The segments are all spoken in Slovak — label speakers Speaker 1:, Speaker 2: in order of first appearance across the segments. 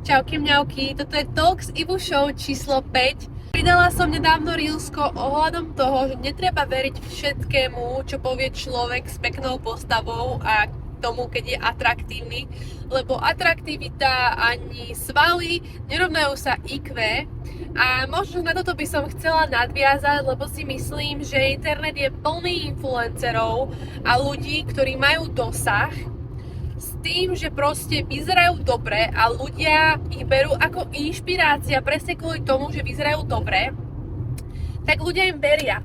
Speaker 1: Čauky mňauky, toto je Talks Ivu Show číslo 5. Pridala som nedávno reelsko ohľadom toho, že netreba veriť všetkému, čo povie človek s peknou postavou a tomu, keď je atraktívny, lebo atraktivita ani svaly nerovnajú sa IQ. A možno na toto by som chcela nadviazať, lebo si myslím, že internet je plný influencerov a ľudí, ktorí majú dosah s tým, že proste vyzerajú dobre a ľudia ich berú ako inšpirácia presne kvôli tomu, že vyzerajú dobre, tak ľudia im veria.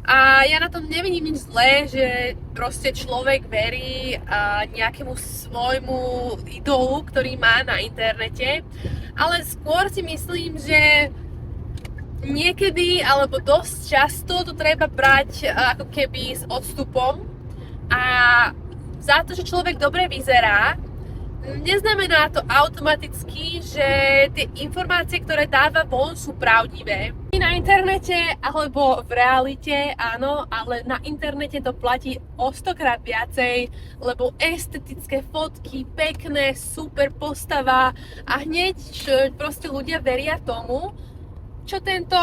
Speaker 1: A ja na tom nevidím nič zlé, že proste človek verí nejakému svojmu idolu, ktorý má na internete, ale skôr si myslím, že niekedy alebo dosť často to treba brať ako keby s odstupom a za to, že človek dobre vyzerá, neznamená to automaticky, že tie informácie, ktoré dáva von, sú pravdivé. Na internete alebo v realite, áno, ale na internete to platí o 100-krát viacej, lebo estetické fotky, pekné, super postava a hneď proste ľudia veria tomu, čo tento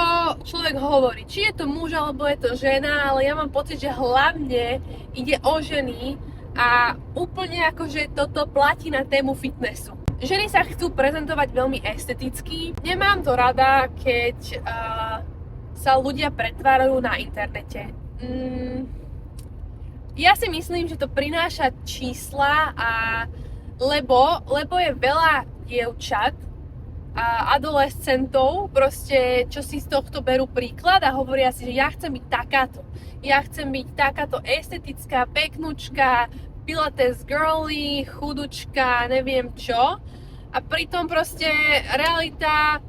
Speaker 1: človek hovorí. Či je to muž alebo je to žena, ale ja mám pocit, že hlavne ide o ženy a úplne akože toto platí na tému fitnessu. Ženy sa chcú prezentovať veľmi esteticky. Nemám to rada, keď sa ľudia pretvárajú na internete. Ja si myslím, že to prináša čísla, lebo je veľa dievčat a adolescentov, proste, čo si z tohto berú príklad a hovoria si, že ja chcem byť takáto. Ja chcem byť takáto estetická, peknúčka, pilates girly, chudučka, neviem čo. A pritom proste realita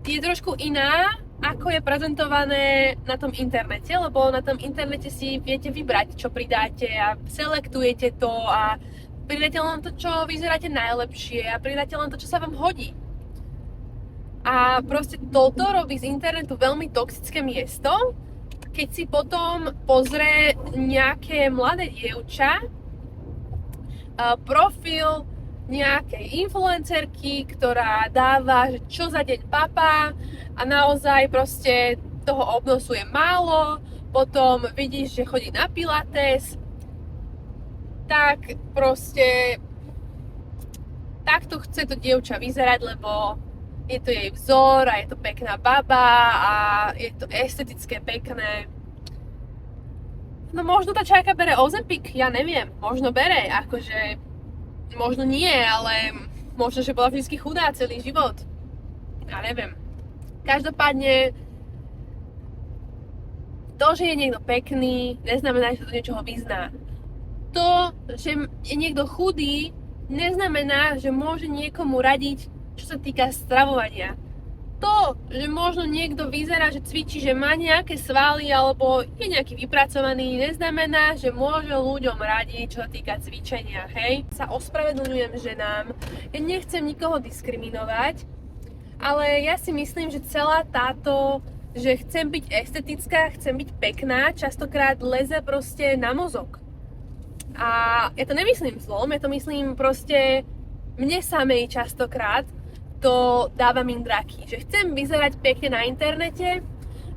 Speaker 1: je trošku iná, ako je prezentované na tom internete, lebo na tom internete si viete vybrať, čo pridáte a selektujete to a pridáte len to, čo vyzeráte najlepšie a pridáte len to, čo sa vám hodí. A proste toto robí z internetu veľmi toxické miesto, keď si potom pozrie nejaké mladé dievča, profil nejakej influencerky, ktorá dáva, že čo za deň papá a naozaj proste toho obnosu je málo, potom vidíš, že chodí na pilates, tak proste takto chce to dievča vyzerať, lebo je to jej vzor a je to pekná baba a je to estetické, pekné. No možno tá čajka bere Ozempic, ja neviem, možno bere, akože možno nie, ale možno, že bola vždy chudá celý život. Ja neviem. Každopádne to, že je niekto pekný, neznamená, že to do niečoho vyzná. To, že je niekto chudý, neznamená, že môže niekomu radiť, čo sa týka stravovania. To, že možno niekto vyzerá, že cvičí, že má nejaké svaly alebo je nejaký vypracovaný, neznamená, že môže ľuďom radiť, čo sa týka cvičenia, hej? Sa ospravedlňujem ženám, ja nechcem nikoho diskriminovať, ale ja si myslím, že celá táto, že chcem byť estetická, chcem byť pekná, častokrát leze proste na mozog. A ja to nemyslím zlom, ja to myslím proste mne samej častokrát, to dáva mindráky, že chcem vyzerať pekne na internete,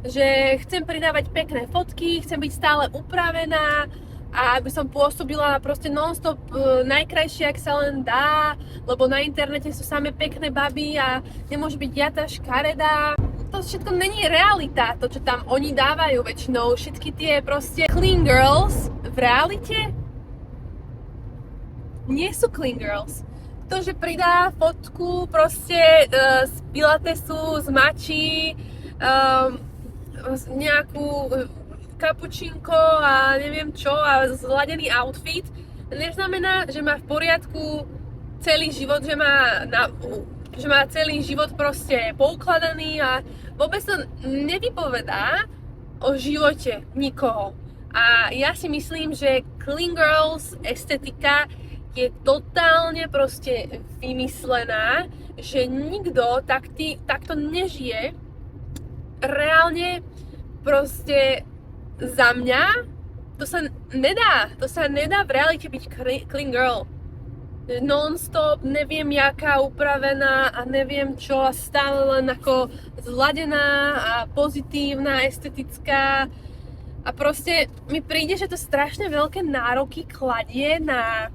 Speaker 1: že chcem pridávať pekné fotky, chcem byť stále upravená a aby som pôsobila proste non-stop najkrajšie, ak sa len dá, lebo na internete sú samé pekné baby a nemôže byť jata škaredá. To všetko není realita, to čo tam oni dávajú väčšinou, všetky tie proste clean girls v realite nie sú clean girls. To, že pridá fotku proste z pilatesu, z mačí, nejakú kapučinko a neviem čo a zladený outfit, neznamená, že má v poriadku celý život, že má celý život proste poukladaný a vôbec to nevypovedá o živote nikoho. A ja si myslím, že clean girls, estetika je totálne proste vymyslená, že nikto takto nežije. Reálne proste za mňa to sa nedá v realite byť clean girl. non-stop, neviem jaká, upravená a neviem čo, a stále len ako zladená a pozitívna, estetická. A proste mi príde, že to strašne veľké nároky kladie na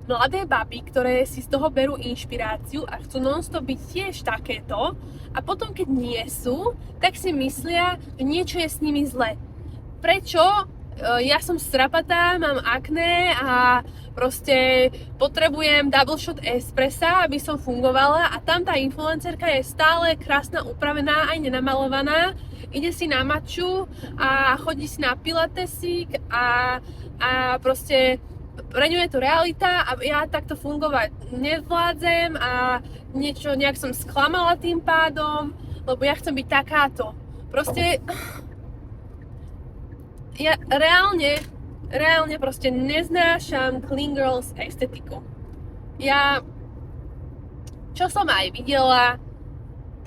Speaker 1: mladé baby, ktoré si z toho berú inšpiráciu a chcú non-stop byť tiež takéto, a potom keď nie sú, tak si myslia, že niečo je s nimi zle. Prečo? Ja som strapatá, mám akné a proste potrebujem double shot espressa, aby som fungovala, a tam tá influencerka je stále krásna, upravená, aj nenamalovaná, ide si na maču a chodí si na pilatesík a proste pre ňu je to realita a ja takto fungovať nevládzem a nejak som sklamala tým pádom, lebo ja chcem byť takáto. Proste ja reálne proste neznášam clean girls estetiku. Ja, čo som aj videla,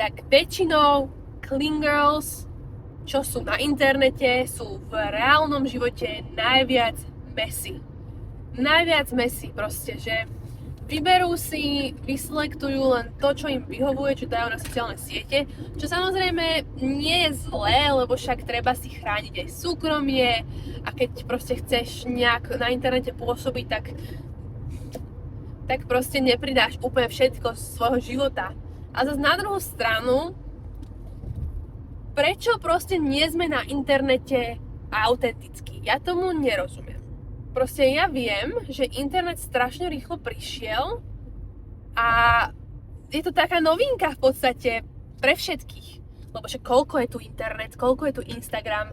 Speaker 1: tak väčšinou clean girls, čo sú na internete, sú v reálnom živote najviac messy. Najviac messy proste, že vyberú si, vyselektujú len to, čo im vyhovuje, čo dajú na sociálne siete, čo samozrejme nie je zlé, lebo však treba si chrániť aj súkromie, a keď proste chceš nejak na internete pôsobiť, tak proste nepridáš úplne všetko z svojho života. A zase na druhú stranu, prečo proste nie sme na internete autentickí? Ja tomu nerozumiem. Proste ja viem, že internet strašne rýchlo prišiel a je to taká novinka v podstate pre všetkých. Lebo že koľko je tu internet, koľko je tu Instagram,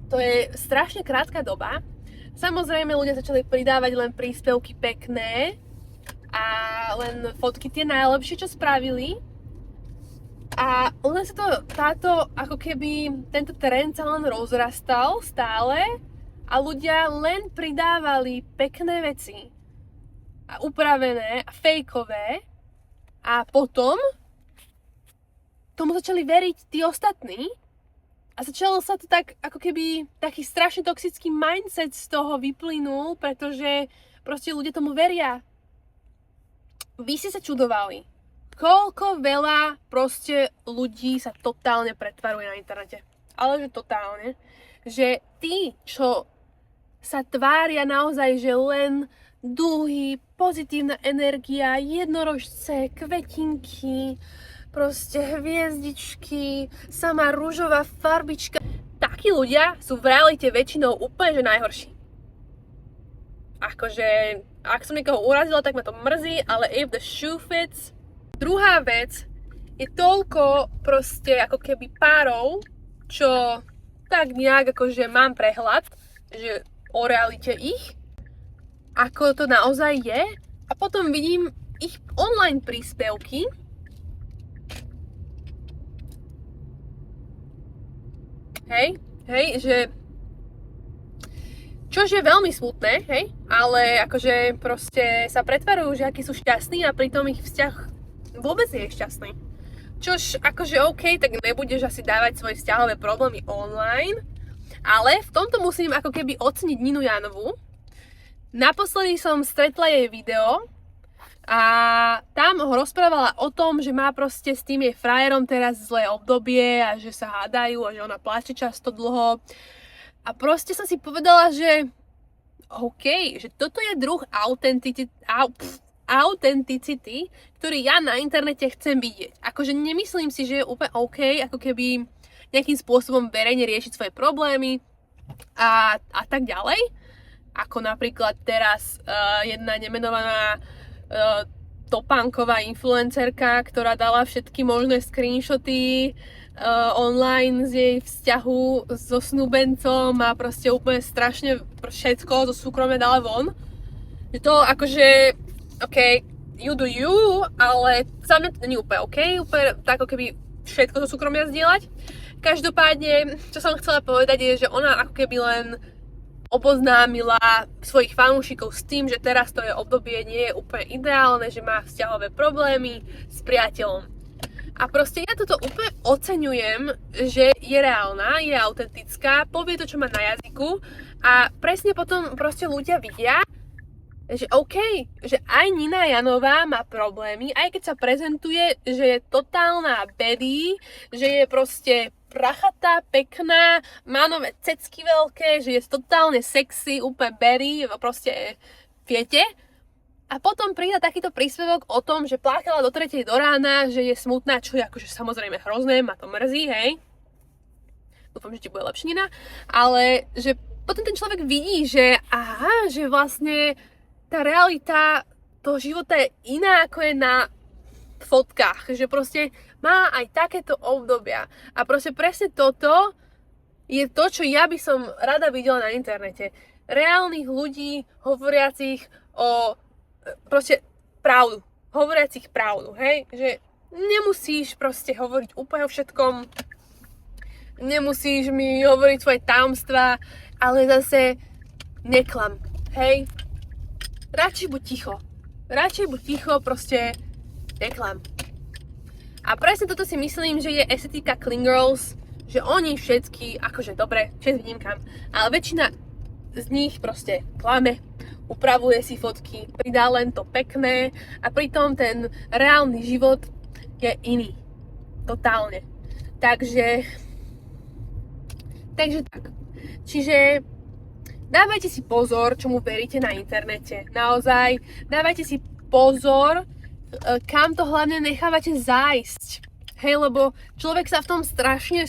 Speaker 1: to je strašne krátka doba. Samozrejme ľudia začali pridávať len príspevky pekné a len fotky tie najlepšie, čo spravili. A len sa ako keby tento trend sa len rozrastal stále a ľudia len pridávali pekné veci a upravené a fejkové, a potom tomu začali veriť tí ostatní a začalo sa to tak, ako keby taký strašne toxický mindset z toho vyplynul, pretože proste ľudia tomu veria. Vy ste sa čudovali, koľko veľa proste ľudí sa totálne pretvaruje na internete. Ale že totálne. Že tí, čo sa tvária naozaj, že len duhy, pozitívna energia, jednorožce, kvetinky, proste hviezdičky, sama ružová farbička. Takí ľudia sú v realite väčšinou úplne že najhorší. Akože, ak som niekoho urazila, tak ma to mrzí, ale if the shoe fits. Druhá vec je toľko proste ako keby párov, čo tak nejak akože mám prehľad, že o realite ich, ako to naozaj je, a potom vidím ich online príspevky, hej, že čož je veľmi smutné, hej, ale akože proste sa pretvarujú, že akí sú šťastní a pritom ich vzťah vôbec nie je šťastný. Čož akože OK, tak nebudeš asi dávať svoje vzťahové problémy online, ale v tomto musím ako keby oceniť Ninu Jánovú. Naposledy som stretla jej video a tam ho rozprávala o tom, že má proste s tým jej frajerom teraz zlé obdobie a že sa hádajú a že ona pláče často dlho. A proste som si povedala, že OK, že toto je druh autenticity, ktorý ja na internete chcem vidieť. Akože nemyslím si, že je úplne OK, ako keby nejakým spôsobom verejne riešiť svoje problémy a tak ďalej. Ako napríklad teraz jedna nemenovaná topánková influencerka, ktorá dala všetky možné screenshoty online z jej vzťahu so snúbencom a proste úplne strašne všetko zo súkromia dala von. Že to akože, OK, you do you, ale za mňa to nie je úplne OK, úplne tak ako keby všetko zo súkromia zdieľať. Každopádne, čo som chcela povedať je, že ona ako keby len oboznámila svojich fanúšikov s tým, že teraz to je obdobie nie je úplne ideálne, že má vzťahové problémy s priateľom. A proste ja toto úplne oceňujem, že je reálna, je autentická, povie to, čo má na jazyku, a presne potom proste ľudia vidia, že OK, že aj Nina Janová má problémy, aj keď sa prezentuje, že je totálna baddie, že je proste prachatá, pekná, má nové cecky veľké, že je totálne sexy, úplne baddie, proste viete. A potom príde takýto príspevok o tom, že plakala do 3. do rána, že je smutná, čo je akože samozrejme hrozné, ma to mrzí, hej. Dúfam, že ti bude lepšie, Nina. Ale že potom ten človek vidí, že aha, že vlastne tá realita toho života je iná, ako je na fotkách. Že proste má aj takéto obdobia. A proste presne toto je to, čo ja by som rada videla na internete. Reálnych ľudí hovoriacich o proste pravdu. Hovoriacich pravdu, hej? Že nemusíš proste hovoriť úplne o všetkom. Nemusíš mi hovoriť svoje tajomstvá, ale zase neklam, hej? Radšej buď ticho, proste neklam. A presne toto si myslím, že je estetika Clean Girls, že oni všetky, akože dobre, čest výnimkám, ale väčšina z nich proste klame, upravuje si fotky, pridá len to pekné a pritom ten reálny život je iný. Totálne. Takže tak. Čiže dávajte si pozor, čomu veríte na internete. Naozaj, dávajte si pozor, kam to hlavne nechávate zájsť. Hej, lebo človek sa v tom strašne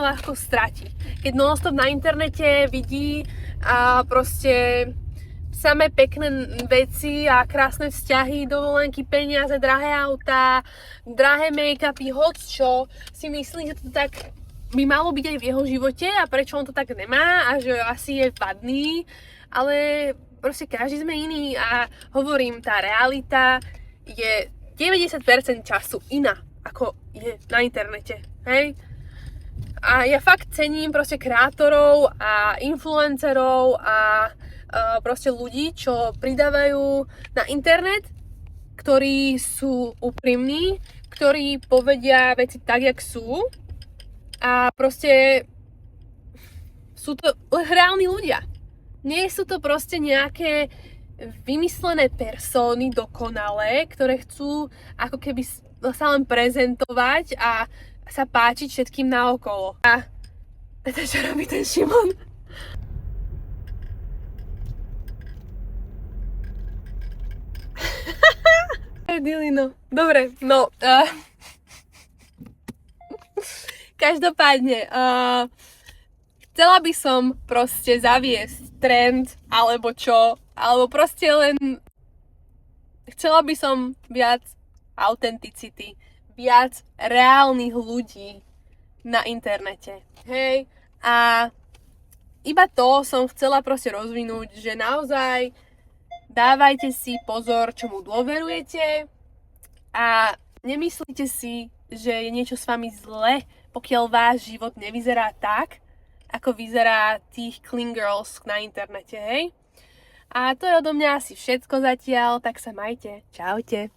Speaker 1: ľahko stratí. Keď non-stop na internete vidí a proste samé pekné veci a krásne vzťahy, dovolenky, peniaze, drahé autá, drahé make-upy, hocčo, si myslí, že to tak by malo byť aj v jeho živote a prečo on to tak nemá a že asi je vadný, ale proste každý sme iný a hovorím, tá realita je 90% času iná, ako je na internete, hej? A ja fakt cením proste kreatorov a influencerov a proste ľudí, čo pridávajú na internet, ktorí sú úprimní, ktorí povedia veci tak, jak sú a proste sú to reálni ľudia. Nie sú to proste nejaké vymyslené persóny dokonalé, ktoré chcú ako keby sa len prezentovať a sa páčiť všetkým naokolo. A to čo robí ten Šimon? Dilino. Dobre, no. Každopádne, chcela by som proste zaviesť trend, alebo čo, alebo proste len chcela by som viac autenticity, viac reálnych ľudí na internete. Hej? A iba to som chcela proste rozvinúť, že naozaj dávajte si pozor, čomu dôverujete a nemyslíte si, že je niečo s vami zle, pokiaľ váš život nevyzerá tak, ako vyzerá tých Clean Girls na internete, hej? A to je odo mňa asi všetko zatiaľ, tak sa majte. Čaute.